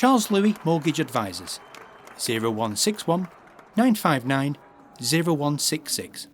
Charles Louis Mortgage Advisors, 0161 959 0166.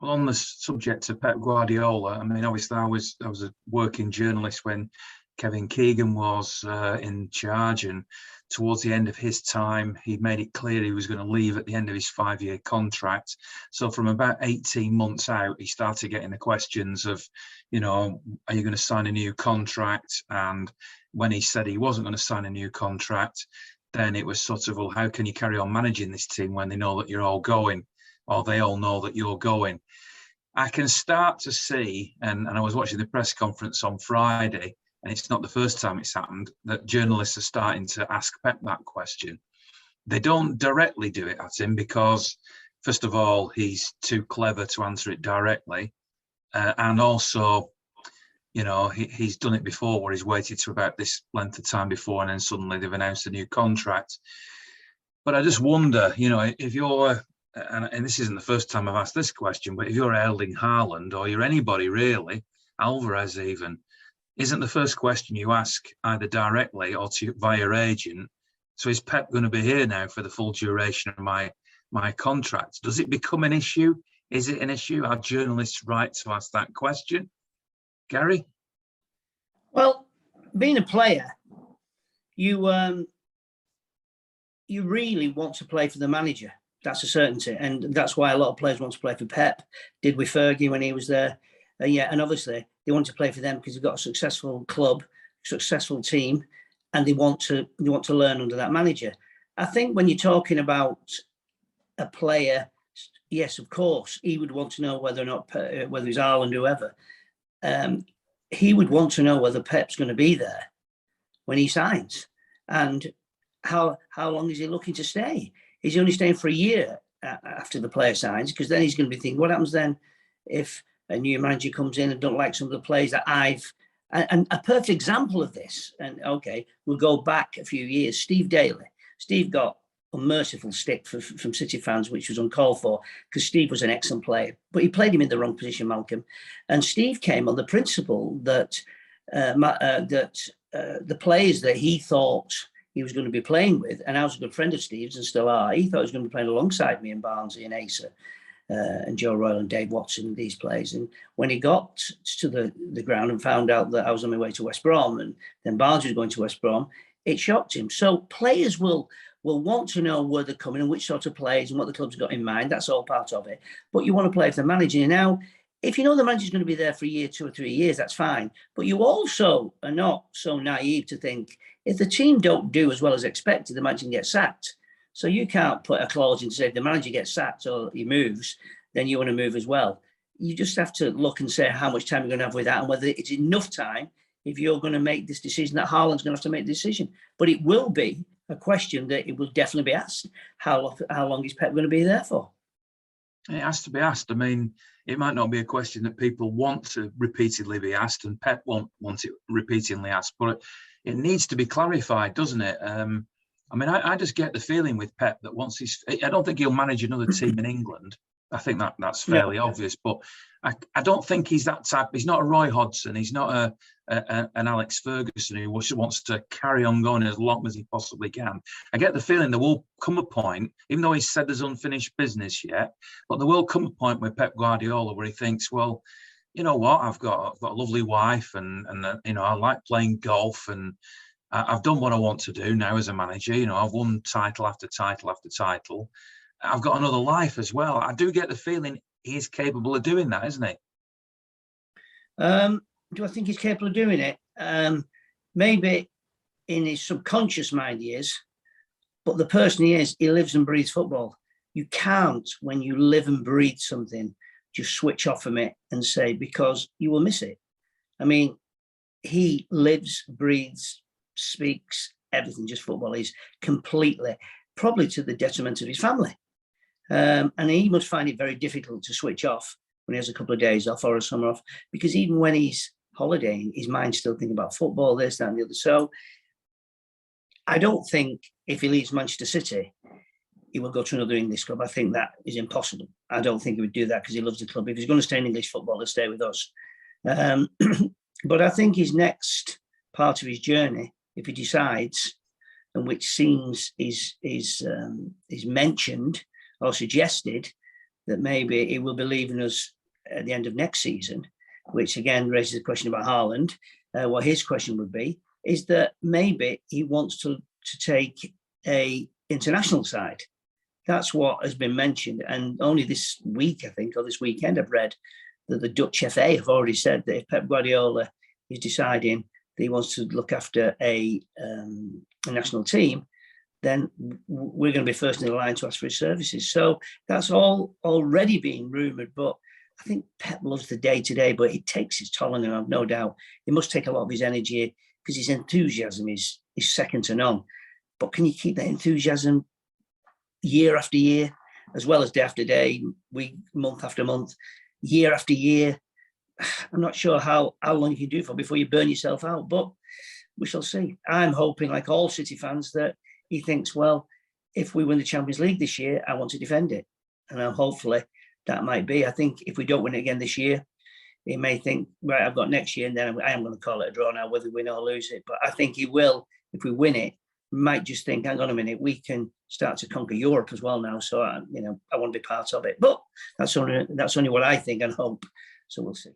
Well, on the subject of Pep Guardiola, I mean, obviously I was a working journalist when Kevin Keegan was in charge, and towards the end of his time, he made it clear he was going to leave at the end of his 5-year contract. So from about 18 months out, he started getting the questions of, you know, are you going to sign a new contract? And when he said he wasn't going to sign a new contract, then it was sort of, well, how can you carry on managing this team when they know that you're all going, or they all know that you're going? I can start to see, and I was watching the press conference on Friday, and it's not the first time it's happened, that journalists are starting to ask Pep that question. They don't directly do it at him because, first of all, he's too clever to answer it directly. And also, you know, he's done it before where he's waited to about this length of time before and then suddenly they've announced a new contract. But I just wonder, you know, if you're, and this isn't the first time I've asked this question, but if you're Erling Haaland or you're anybody really, Alvarez even, isn't the first question you ask either directly or via agent, so is Pep going to be here now for the full duration of my contract? Does it become an issue? Is it an issue? Are journalists right to ask that question? Gary? Well, being a player, you really want to play for the manager. That's a certainty. And that's why a lot of players want to play for Pep. Did with Fergie when he was there. Yeah, and obviously they want to play for them because they've got a successful club, successful team, and they want to learn under that manager. I think when you're talking about a player, yes, of course, he would want to know whether or not, whether it's Haaland, whoever, he would want to know whether Pep's going to be there when he signs, and how long is he looking to stay? Is he only staying for a year after the player signs? Because then he's going to be thinking, what happens then if a new manager comes in and don't like some of the players that and a perfect example of this, and okay, we'll go back a few years, Steve Daly. Steve got a merciful stick from City fans, which was uncalled for, because Steve was an excellent player, but he played him in the wrong position, Malcolm. And Steve came on the principle that the players that he thought he was going to be playing with, and I was a good friend of Steve's and still are, he thought he was going to be playing alongside me and Barnsley and Asa and Joe Royle and Dave Watson, these players. And when he got to the ground and found out that I was on my way to West Brom and then Barnsley was going to West Brom, it shocked him. So players will want to know where they're coming and which sort of players and what the club's got in mind. That's all part of it. But you want to play for the manager. Now, if you know the manager's going to be there for a year, 2 or 3 years, that's fine. But you also are not so naive to think if the team don't do as well as expected, the manager can get sacked. So you can't put a clause in to say if the manager gets sacked or he moves, then you want to move as well. You just have to look and say how much time you're going to have with that and whether it's enough time if you're going to make this decision that Haaland's going to have to make the decision. But it will be a question that it will definitely be asked. How long is Pep going to be there for? It has to be asked. I mean, it might not be a question that people want to repeatedly be asked, and Pep won't want it repeatedly asked, but it needs to be clarified, doesn't it? I mean, I just get the feeling with Pep that once I don't think he'll manage another team in England. I think that's fairly obvious, but I don't think he's that type. He's not a Roy Hodgson. He's not an Alex Ferguson who wants to carry on going as long as he possibly can. I get the feeling there will come a point, even though he said there's unfinished business yet, but there will come a point with Pep Guardiola where he thinks, well, you know what, I've got a lovely wife, and you know, I like playing golf, and I've done what I want to do now as a manager. You know, I've won title after title after title. I've got another life as well. I do get the feeling he's capable of doing that, isn't he? Do I think he's capable of doing it? Maybe in his subconscious mind he is, but the person he is, he lives and breathes football. You can't, when you live and breathe something, just switch off from it and say, because you will miss it. I mean, he lives, breathes, speaks everything, just football. He's completely, probably to the detriment of his family. And he must find it very difficult to switch off when he has a couple of days off or a summer off, because even when he's holidaying, his mind's still thinking about football, this, that, and the other. So I don't think if he leaves Manchester City, he will go to another English club. I think that is impossible. I don't think he would do that because he loves the club. If he's going to stay in English football, he'll stay with us. But I think his next part of his journey, if he decides and which seems is mentioned or suggested that maybe he will be leaving us at the end of next season, which again raises the question about Haaland. What his question would be is that maybe he wants to take a international side. That's what has been mentioned. And only this week, I think, or this weekend, I've read that the Dutch FA have already said that if Pep Guardiola is deciding that he wants to look after a national team, then we're going to be first in the line to ask for his services. So that's all already being rumoured. But I think Pep loves the day-to-day, but it takes its toll on him, I've no doubt. It must take a lot of his energy because his enthusiasm is second to none. But can you keep that enthusiasm year after year, as well as day after day, week, month after month, year after year? I'm not sure how long you can do it for before you burn yourself out, but we shall see. I'm hoping, like all City fans, that he thinks, well, if we win the Champions League this year, I want to defend it. And hopefully that might be. I think if we don't win it again this year, he may think, right, I've got next year, and then I am going to call it a draw now, whether we win or lose it. But I think he will, if we win it, might just think, hang on a minute, we can start to conquer Europe as well now. So, I want to be part of it. But that's only what I think and hope. So we'll see.